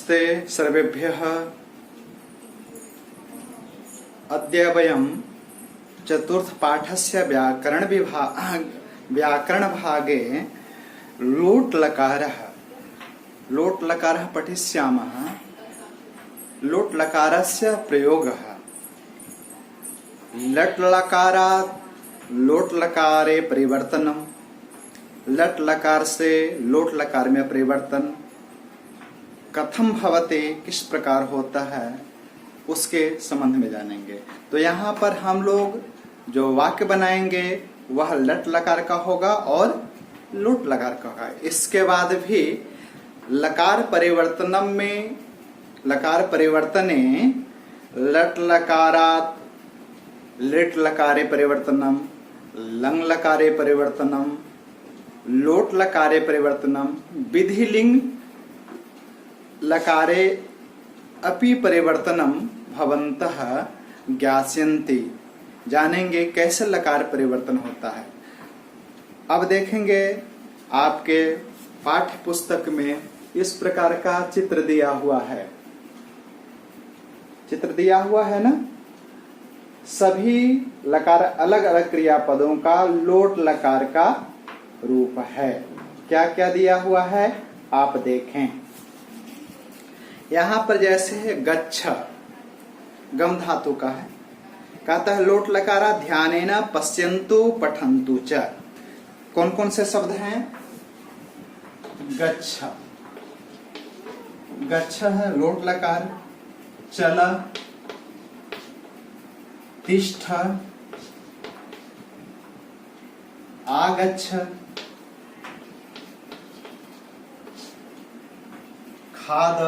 नमस्ते सर्वेभ्यः। अद्य वयं चतुर्थपाठस्य व्याकरणभागे लोट्लकारः पठिष्यामः। लोट्लकारस्य प्रयोगः। लट्लकारात् लोट्लकारे परिवर्तनम्, लट्लकार से लोट्लकार में परिवर्तन कथम भवते, किस प्रकार होता है, उसके संबंध में जानेंगे। तो यहाँ पर हम लोग जो वाक्य बनाएंगे वह लट लकार का होगा और लोट लकार का होगा। इसके बाद भी लकार परिवर्तने लट लकारात् लिट लकारे परिवर्तनम, लंग लकारे परिवर्तनम, लोट लकारे परिवर्तनम, विधिलिंग लकारे अपि परिवर्तनम भवन्तः ज्ञास्यन्ति। जानेंगे कैसे लकार परिवर्तन होता है। अब देखेंगे आपके पाठ्य पुस्तक में इस प्रकार का चित्र दिया हुआ है। चित्र दिया हुआ है ना। सभी लकार अलग अलग क्रियापदों का लोट लकार का रूप है। क्या क्या दिया हुआ है आप देखें। यहाँ पर जैसे है गच्छ, गम धातु का है। कहता है लोट लकारा ध्यानेन पश्यन्तु पठन्तु च। कौन कौन से शब्द हैं? गच्छ, गच्छ है लोट लकार। चल, तिष्ठ, आगच्छ, खाद,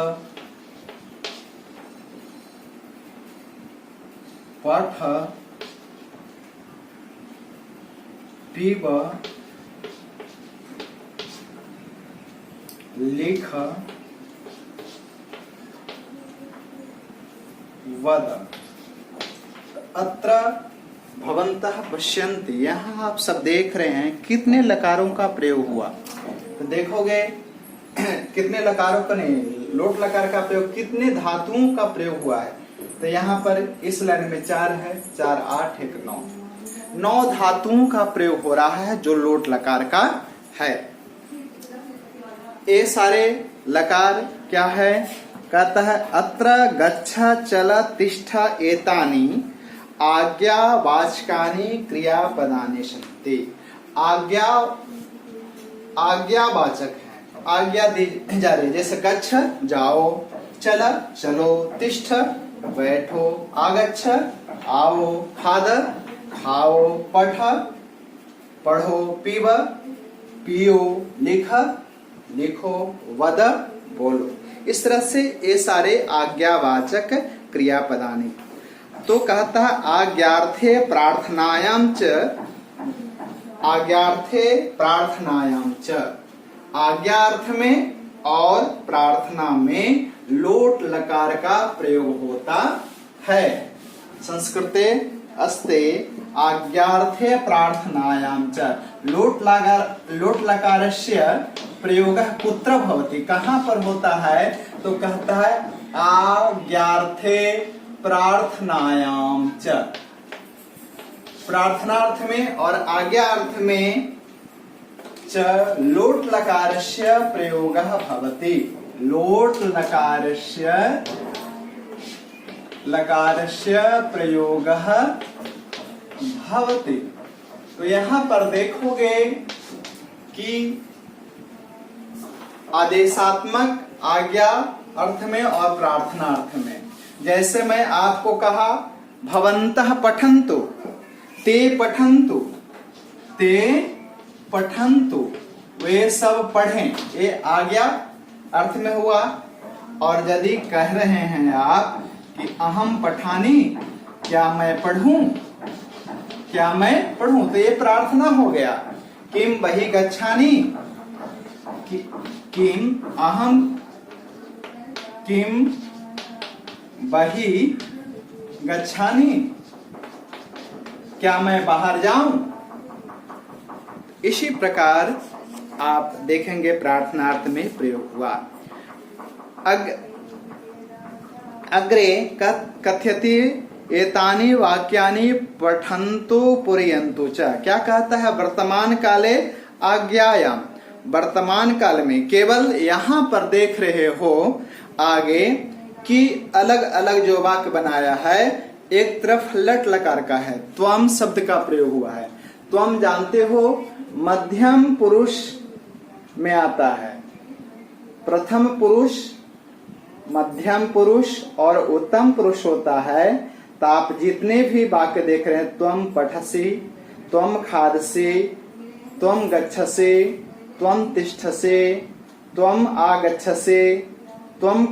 पठ, पीब, लिख, वद। अत्र भवन्तः पश्यन्ति। यहाँ आप सब देख रहे हैं कितने लकारों का प्रयोग हुआ। तो देखोगे कितने लकारों का नहीं, लोट लकार का प्रयोग कितने धातुओं का प्रयोग हुआ है। तो यहाँ पर इस लाइन में 4 है, 4 8 1 9, 9 धातुओं का प्रयोग हो रहा है जो लोट लकार का है। ये सारे लकार क्या है? कहता है अत्र गच्छ चल तिष्ठ एतानि आज्ञावाचकानि क्रियापदानि सन्ति। आज्ञावाचक है, आज्ञा दी जा रही। जैसे गच्छ जाओ, चल चलो, तिष्ठ बैठो, आगच्छ आओ, खाद खाओ, पठ पढ़ो, पीब पियो, लिख लिखो, वद बोलो। इस तरह से ये सारे आज्ञावाचक क्रियापदानि। तो कहता है आज्ञार्थे प्रार्थनायाम च, आज्ञार्थे प्रार्थनायाम च, आज्ञार्थ में और प्रार्थना में लोट लकार का प्रयोग होता है। संस्कृते अस्ते आज्ञार्थे प्रार्थनायाम च लोट लकारस्य प्रयोगः कुत्र भवति, कहाँ पर होता है? तो कहता है आज्ञार्थे प्रार्थनायाम च, प्रार्थनार्थ में और आज्ञार्थ में च लोट लकारस्य प्रयोगः भवति। लोट लकारस्य प्रयोगः भवति। तो यहाँ पर देखोगे कि आदेशात्मक आज्ञा अर्थ में और प्रार्थना अर्थ में। जैसे मैं आपको कहा भवन्तः पठन्तु, ते पठन्तु, ते पठन्तु, वे सब पढ़ें, ये आज्ञा अर्थ में हुआ। और यदि कह रहे हैं आप कि अहम पठानी, क्या मैं पढ़ूं, क्या मैं पढ़ूं, तो ये प्रार्थना हो गया। किम बहि गच्छानि, किम अहम, किम बहि गच्छानि, क्या मैं बाहर जाऊं। इसी प्रकार आप देखेंगे प्रार्थनार्थ में प्रयोग हुआ। अग्रे कथयति एतानि वाक्यानि पठन्तु पुरयन्तु च। क्या कहता है? वर्तमान काले आज्ञायाम, वर्तमान काल में केवल यहाँ पर देख रहे हो आगे कि अलग अलग जो वाक्य बनाया है, एक तरफ लट लकार का है, त्वम शब्द का प्रयोग हुआ है। त्वम जानते हो मध्यम पुरुष में आता है, प्रथम पुरुष, मध्यम पुरुष और उत्तम पुरुष होता है। तो आप जितने भी वाक्य देख रहे हैं, त्वम पठसि, त्वम खादसि, त्वम गच्छसि, त्वम तिष्ठसि, त्वम आगच्छसि, त्वम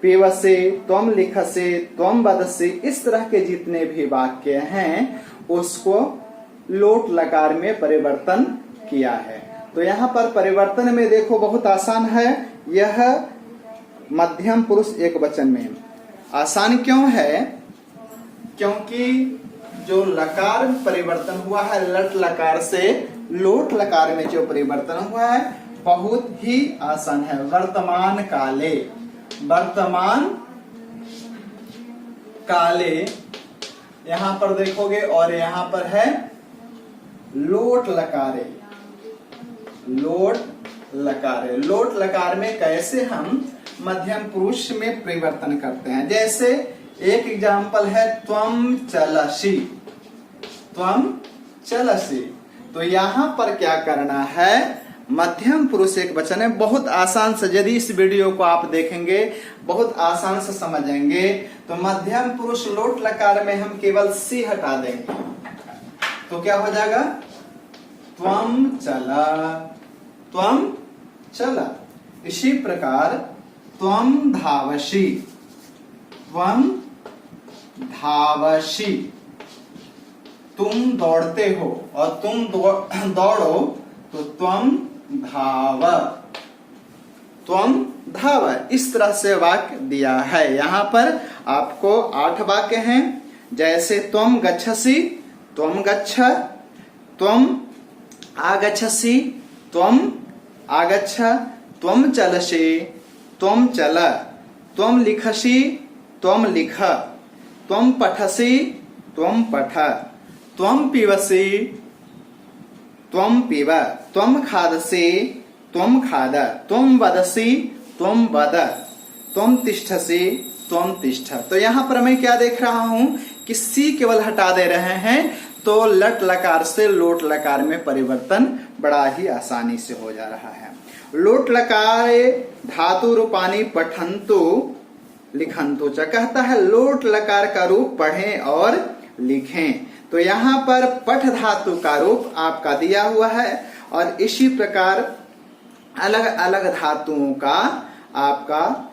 पीवसि, त्वम लिखसि, त्वम वदसि, इस तरह के जितने भी वाक्य हैं उसको लोट लकार में परिवर्तन किया है। तो यहाँ पर परिवर्तन में देखो बहुत आसान है। यह मध्यम पुरुष एक वचन में आसान क्यों है? क्योंकि जो लकार परिवर्तन हुआ है, लट लकार से लोट लकार में जो परिवर्तन हुआ है, बहुत ही आसान है। वर्तमान काले, वर्तमान काले यहां पर देखोगे, और यहां पर है लोट लकारे, लोट लकारे। लोट लकार में कैसे हम मध्यम पुरुष में परिवर्तन करते हैं? जैसे एक एग्जाम्पल है त्वम चलसि, त्वम चलसि। तो यहां पर क्या करना है? मध्यम पुरुष एक वचन है, बहुत आसान से, यदि इस वीडियो को आप देखेंगे बहुत आसान से समझेंगे। तो मध्यम पुरुष लोट लकार में हम केवल सी हटा देंगे, तो क्या हो जाएगा? त्वम चला, त्वम चला। इसी प्रकार त्वम धावसि, त्वम धावसि, तुम दौड़ते हो और तुम दौड़ो, तो त्वम धाव, त्वम धाव। इस तरह से वाक्य दिया है। यहाँ पर आपको 8 वाक्य हैं। जैसे त्वम गच्छसि, त्वम गच्छ, त्वम आगच्छसि, त्वम आगच्छ, त्वम चलसि, त्वम चल, त्वम लिखसि, त्वम लिख, त्वम पठसि, त्वम पठ, त्वम पीवसि, त्वम पीव, त्वम खादसि, त्वम खाद, त्वम वदसि, त्वम वद, त्वम तिष्ठसि, त्वम तिष्ठ। तो यहाँ पर मैं क्या देख रहा हूं कि सी केवल हटा दे रहे हैं, तो लट लकार से लोट लकार में परिवर्तन बड़ा ही आसानी से हो जा रहा है। लोट लकारे धातु रूपानी पठन्तु लिखन्तु च। कहता है लोट लकार का रूप पढ़ें और लिखें। तो यहाँ पर पठ धातु का रूप आपका दिया हुआ है, और इसी प्रकार अलग अलग धातुओं का आपका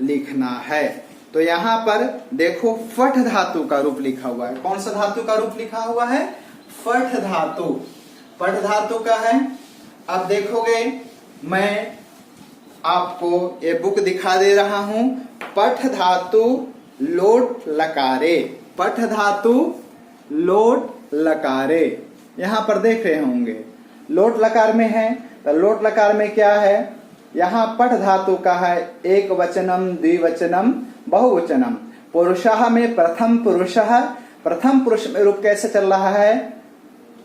लिखना है। तो यहाँ पर देखो फठ धातु का रूप लिखा हुआ है। कौन सा धातु का रूप लिखा हुआ है? फठ धातु, पठ धातु का है। अब देखोगे मैं आपको ये बुक दिखा दे रहा हूं, पठ धातु लोट लकारे, पठ धातु लोट लकारे। यहां पर देख रहे होंगे लोट लकार में है। तो लोट लकार में क्या है? यहाँ पठ धातु का है एक वचनम, द्विवचनम, बहुवचनम। पुरुषः में प्रथम पुरुषः, प्रथम पुरुष में रूप कैसे चल रहा है?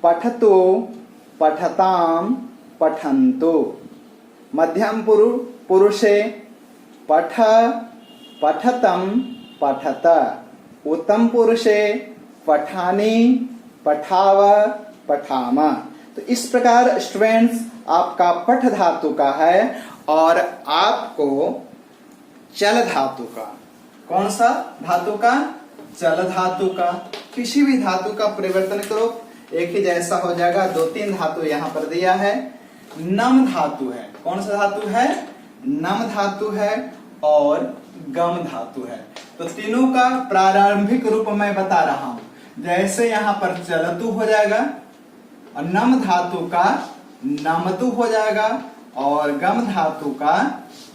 पठतु, पठताम, पठन्तु। मध्यम पुरुषे पठ, पठतम, पठत। उत्तम पुरुषे पठानि, पठाव, पठाम। तो इस प्रकार स्टूडेंट्स आपका पठ धातु का है, और आपको चल धातु का, कौन सा धातु का? चल धातु का। किसी भी धातु का परिवर्तन करो एक ही जैसा हो जाएगा। 2-3 धातु यहाँ पर दिया है। नम धातु है। कौन सा धातु है? नम धातु है और गम धातु है। तो तीनों का प्रारंभिक रूप मैं बता रहा हूं। जैसे यहाँ पर चलतु हो जाएगा, और नम धातु का नमतु हो जाएगा, और गम धातु का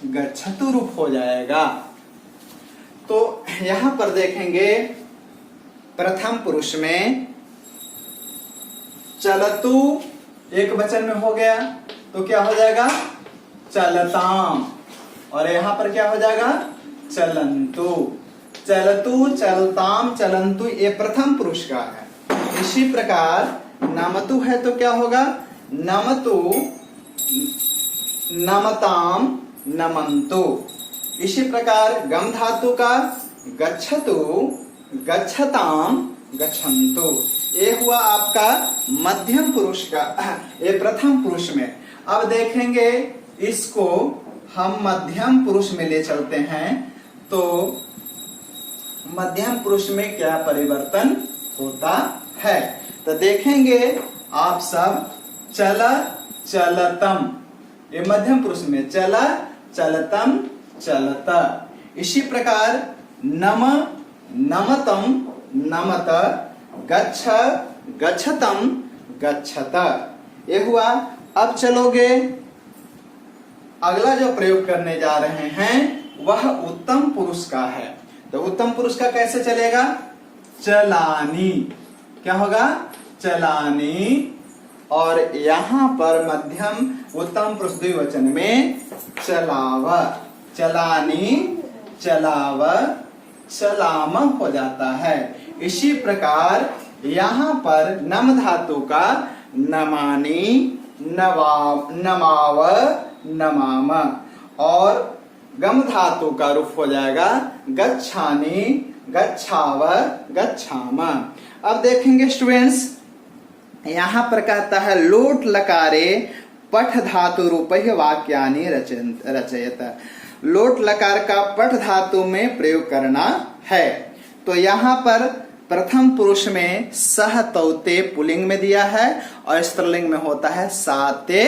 गच्छतु रूप हो जाएगा। तो यहां पर देखेंगे प्रथम पुरुष में चलतु एक वचन में हो गया, तो क्या हो जाएगा? चलताम। और यहां पर क्या हो जाएगा? चलन्तु। चलतु, चलताम, चलन्तु ये प्रथम पुरुष का है। इसी प्रकार नमतु है तो क्या होगा? नमतु, नमताम, नमन्तु। इसी प्रकार गम धातु का गच्छतु, गच्छताम, गच्छन्तु। ये हुआ आपका मध्यम पुरुष का, ये प्रथम पुरुष में। अब देखेंगे इसको हम मध्यम पुरुष में ले चलते हैं तो मध्यम पुरुष में क्या परिवर्तन होता है। तो देखेंगे आप सब, चल, चलतम, ये मध्यम पुरुष में चल, चलतम, चलत। इसी प्रकार नम, नमतम, नमत, गच्छ, गच्छतम, गच्छत। ये हुआ। अब चलोगे अगला जो प्रयोग करने जा रहे हैं वह उत्तम पुरुष का है। तो उत्तम पुरुष का कैसे चलेगा? चलानी। क्या होगा? चलानी। और यहां पर मध्यम उत्तम पुरुष द्विवचन में चलाव, चलानी, चलाव, चलाम हो जाता है। इसी प्रकार यहाँ पर नम धातु का नमानी, नमाव, नमाम, और गम धातु का रूप हो जाएगा गच्छानी, गच्छाव, गच्छाम। अब देखेंगे स्टूडेंट्स, यहाँ पर कहता है लोट लकारे पठ धातु रूप वाक्यानि रचयत। लोट लकार का पठ धातु में प्रयोग करना है। तो यहाँ पर प्रथम पुरुष में सह, तौते पुल्लिंग में दिया है और स्त्रीलिंग में होता है साते,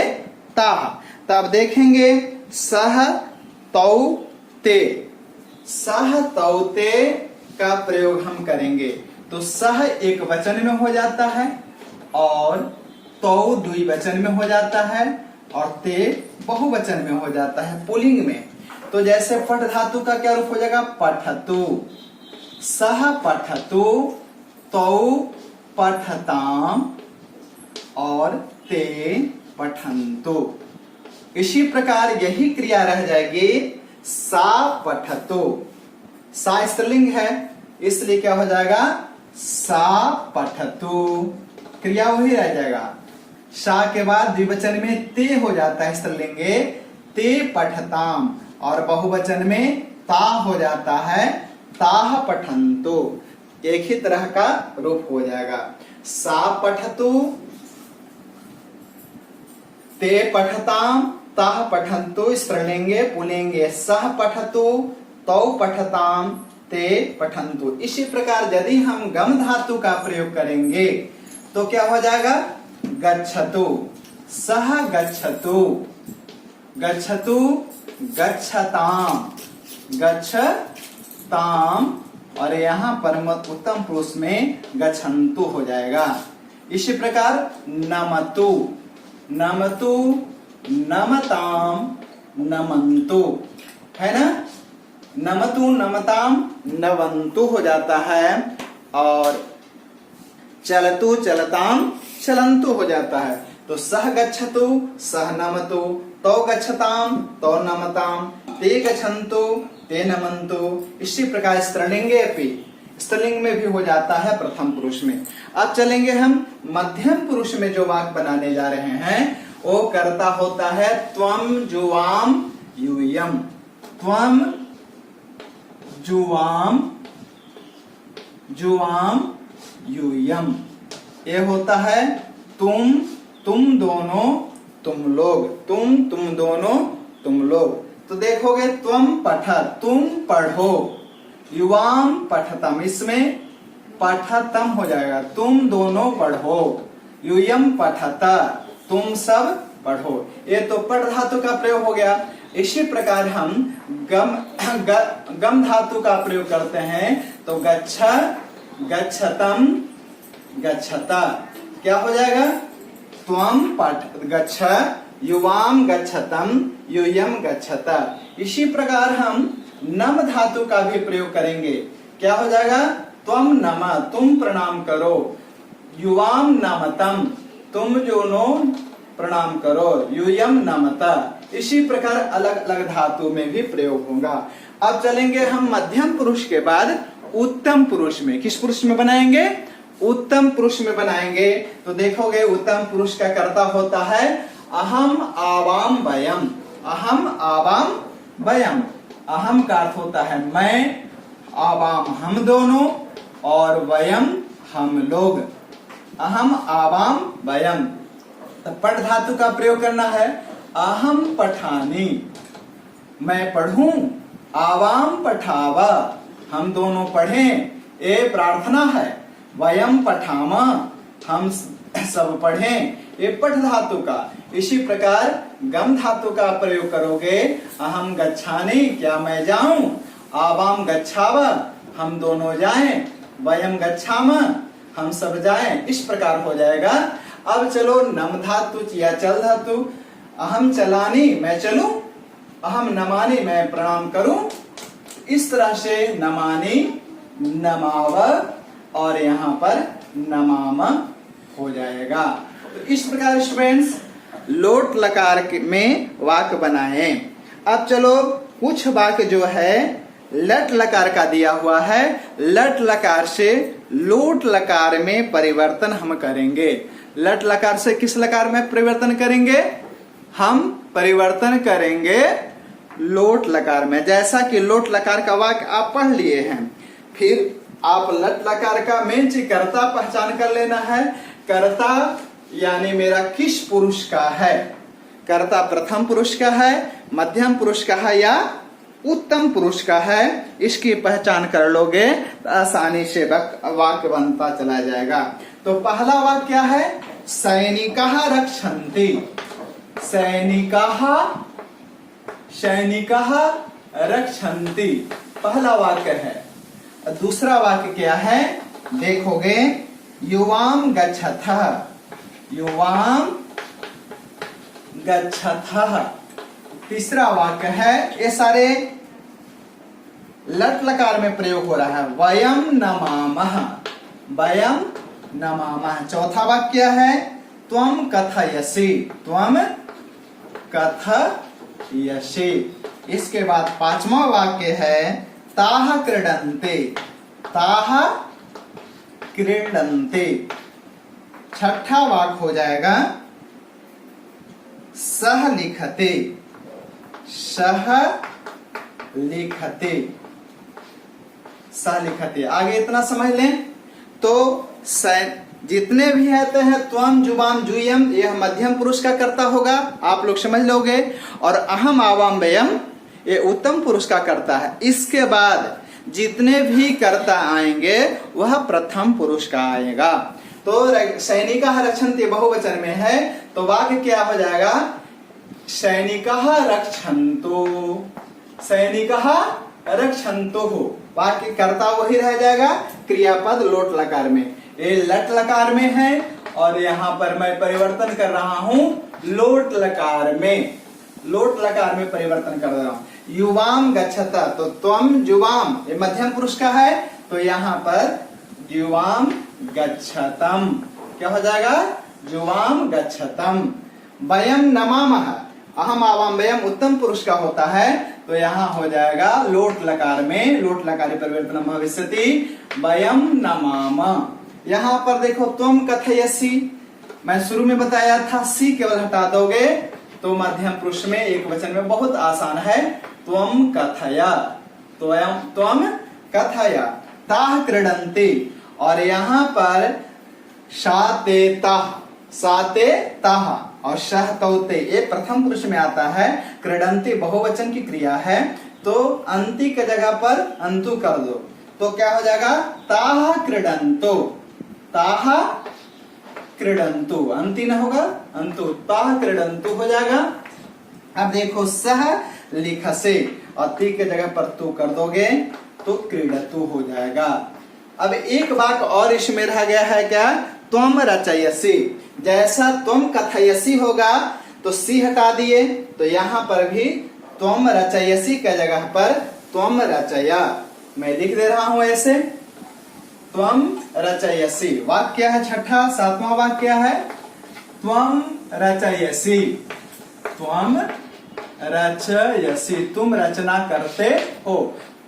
ताह। तब देखेंगे सह, तौते, सह, तौते का प्रयोग हम करेंगे तो सह एक वचन में हो जाता है और तौ द्विवचन में हो जाता है और ते बहुवचन में हो जाता है पुल्लिंग में। तो जैसे पठ धातु का क्या रूप हो जाएगा? पठतु, सह पठतु, तौ पठताम और ते पठन्तु। इसी प्रकार यही क्रिया रह जाएगी सा पठतु। सा स्त्रीलिंग है इसलिए क्या हो जाएगा? सा पठतु। क्रिया वही रह जाएगा। सा के बाद द्विवचन में ते हो जाता है स्त्रीलिंगे, ते पठताम, और बहुवचन में ता हो जाता है ताह पठन्तु। एक ही तरह का रूप हो जाएगा। सा पठतु, ते पठताम, ताह पठन्तु स्त्रीलिंगे, पुल्लिंगे सह पठतु, तौ पठताम, ते पठन्तु। इसी प्रकार यदि हम गम धातु का प्रयोग करेंगे तो क्या हो जाएगा? गच्छतु, सह गच्छतु, गच्छतु, गच्छताम, गच्छताम, और यहाँ पर उत्तम पुरुष में गच्छन्तु हो जाएगा। इसी प्रकार नमतु, नमतु, नमताम, नमन्तु, है ना? नमतु, नमताम, नवन्तु हो जाता है और चलतु, चलताम, चलन्तु हो जाता है। तो सह गच्छतु, सह नमतु, तौ गच्छताम, तौ नमताम, ते गच्छन्तु, ते नमन्तु। इसी प्रकार स्त्रीलिंगे अपि, स्त्रीलिंग में भी हो जाता है प्रथम पुरुष में। अब चलेंगे हम मध्यम पुरुष में जो वाक्य बनाने जा रहे हैं वो कर्ता होता है त्वम, जुवाम, यूयम। त्वम, जुवाम, जुवाम, यूयम। ये होता है तुम, तुम दोनों, तुम लोग, तुम दोनों, तुम लोग। तो देखोगे त्वम पठ, तुम पढ़ो, युवाम पठतम, इसमें पठतम हो जाएगा, तुम दोनों पढ़ो, यूयम पठत, तुम सब पढ़ो। ये तो पढ़ धातु का प्रयोग हो गया। इसी प्रकार हम गम धातु का प्रयोग करते हैं तो गच्छ, गच्छतम, गच्छता। क्या हो जाएगा? त्वम पठ गच्छ, युवाम गच्छतम, यूयम गच्छता। इसी प्रकार हम नम धातु का भी प्रयोग करेंगे। क्या हो जाएगा? त्वम नम, तुम प्रणाम करो, युवाम नमतम, तुम दोनों प्रणाम करो, यूयम नमता। इसी प्रकार अलग अलग धातु में भी प्रयोग होगा। अब चलेंगे हम मध्यम पुरुष के बाद उत्तम पुरुष में। किस पुरुष में बनाएंगे? उत्तम पुरुष में बनाएंगे। तो देखोगे उत्तम पुरुष का कर्ता होता है अहम आवाम वयम। अहम आवाम वयम। अहम का अर्थ होता है मैं, आवाम हम दोनों, और वयम हम लोग। अहम आवाम वयम। तो पठ धातु का प्रयोग करना है। अहम पठानी, मैं पढ़ूं, आवाम पठावा, हम दोनों पढ़ें, ये प्रार्थना है। वयम पठामा, हम सब पढ़ें, ये पठ धातु का। इसी प्रकार गम धातु का प्रयोग करोगे। अहम गच्छानि, क्या मैं जाऊं, आवाम गच्छावा, हम दोनों जाएं, वयम गच्छामा, हम सब जाएं। इस प्रकार हो जाएगा। अब चलो नम धातु या चल धातु। अहम चलानी, मैं चलूं, अहम नमानी, मैं प्रणाम करूं। इस तरह से नमानी, नमाव, और यहाँ पर नमाम हो जाएगा। तो इस प्रकार स्टूडेंट्स लोट लकार में वाक्य बनाए। अब चलो कुछ वाक्य जो है लट लकार का दिया हुआ है, लट लकार से लोट लकार में परिवर्तन हम करेंगे। लट लकार से किस लकार में परिवर्तन करेंगे? हम परिवर्तन करेंगे लोट लकार में। जैसा कि लोट लकार का वाक्य आप पढ़ लिए हैं, फिर आप लट लकार का मेन चीज कर्ता पहचान कर लेना है। कर्ता यानी मेरा किस पुरुष का है? कर्ता प्रथम पुरुष का है, मध्यम पुरुष का है, या उत्तम पुरुष का है। इसकी पहचान कर लोगे तो आसानी से वाक्य बनता चला जाएगा। तो पहला वाक्य क्या है? सैनिकाः रक्षन्ति। सैनिकाः रक्षन्ति पहला वाक्य है। दूसरा वाक्य क्या है? देखोगे युवाम गच्छतः। युवाम गच्छतः तीसरा वाक्य है। ये सारे लट लकार में प्रयोग हो रहा है। वयम नमामः। वयम नमामः। चौथा वाक्य क्या है? त्वम कथयसि। त्वम कथयसि। इसके बाद पांचवा वाक्य है ताः क्रीडन्ते। ताः क्रीडन्ते। छठा वाक्य हो जाएगा सह लिखते। सह लिखते। सह लिखते। आगे इतना समझ लें तो जितने भी आते हैं त्वम, जुबाम, जुयम, यह मध्यम पुरुष का कर्ता होगा, आप लोग समझ लोगे। और अहम आवाम वयम ये उत्तम पुरुष का कर्ता है। इसके बाद जितने भी कर्ता आएंगे वह प्रथम पुरुष का आएगा। तो सैनिकाः रक्षन्ति बहुवचन में है, तो वाक्य क्या हो जाएगा? सैनिकाः रक्षन्तु। सैनिकाः रक्षन्तु। वाक्य कर्ता वही रह जाएगा, क्रियापद लोट लकार में। ये लट लकार में है और यहाँ पर मैं परिवर्तन कर रहा हूं लोट लकार में। लोट लकार में परिवर्तन कर रहा हूं। युवाम गच्छता, तो त्वम जुवाम ये मध्यम पुरुष का है, तो यहाँ पर युवाम गच्छतम क्या हो जाएगा? जुवाम गच्छतम। वयम नमामः। अहम आवाम वयम उत्तम पुरुष का होता है, तो यहाँ हो जाएगा लोट लकार में। लोट लकार परिवर्तन भविष्यति वयम नमाम। यहाँ पर देखो त्वम कथयसि, मैं शुरू में बताया था सी केवल हटा दोगे तो मध्यम पुरुष में एक वचन में बहुत आसान है। त्वम कथया। त्वम कथया। ताः क्रीडन्ति। और यहाँ पर शाते ताः। साते ताः और शह तौते ये प्रथम पुरुष में आता है। क्रीडन्ति बहुवचन की क्रिया है, तो अंति के जगह पर अंतु कर दो, तो क्या हो जाएगा? ताः क्रीडन्तु। ताः क्रीडन्तु। अंति न होगा, अंतु। ताः क्रीडन्तु हो जाएगा। अब देखो सह लिखसे, और ती के जगह पर तू कर दोगे तो क्रीडतु हो जाएगा। अब एक वाक्य और इसमें रह गया है क्या? त्वम रचयसि। जैसा त्वम कथयसि होगा तो सी हटा दिए, तो यहाँ पर भी त्वम रचयसि के जगह पर त्वम रचया। मैं लिख दे रहा हूं ऐसे, त्वम रचयसि। वाक्य है छठा। सातवां वाक्य है त्वम रचयसि, त्वम रचयसि, तुम रचना करते हो,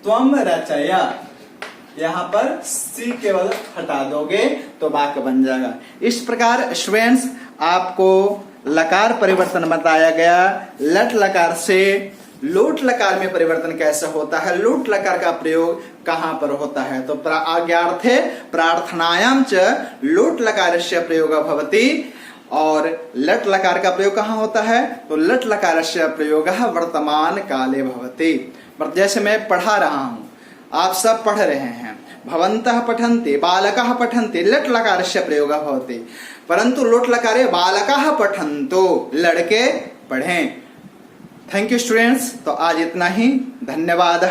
त्वम रचय, यहाँ पर सी केवल हटा दोगे तो वाक्य बन जाएगा। इस प्रकार स्टूडेंट्स आपको लकार परिवर्तन बताया गया। लट लकार से लोट लकार में परिवर्तन कैसे होता है, लोट लकार का प्रयोग कहां पर होता है। तो आज्ञार्थे प्रार्थनायाम च लोट लकारस्य प्रयोग भवति, और लट लकार का प्रयोग कहां होता है, तो लट लकारस्य प्रयोग वर्तमान काले भवति। जैसे मैं पढ़ा रहा हूं, आप सब पढ़ रहे हैं, भवन्तः पठन्ति, बालकाः पठन्ति, लट लकारस्य प्रयोगः भवति, परंतु लोट लकारे बालकाः पठन्तु, लड़के पढ़ें। Thank you students. तो आज इतना ही, धन्यवाद।